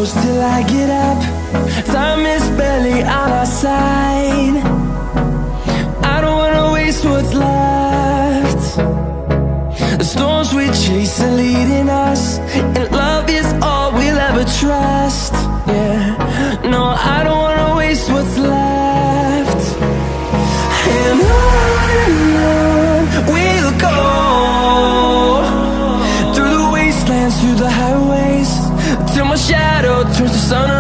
close till I get up. Time is barely on our side. I don't wanna waste what's left. The storms we chase are leading us, and love is all we'll ever trust. Yeah, no, I don't wanna waste what's left. And on we'll go, through the wastelands, through the highways, till my shadow turns to sun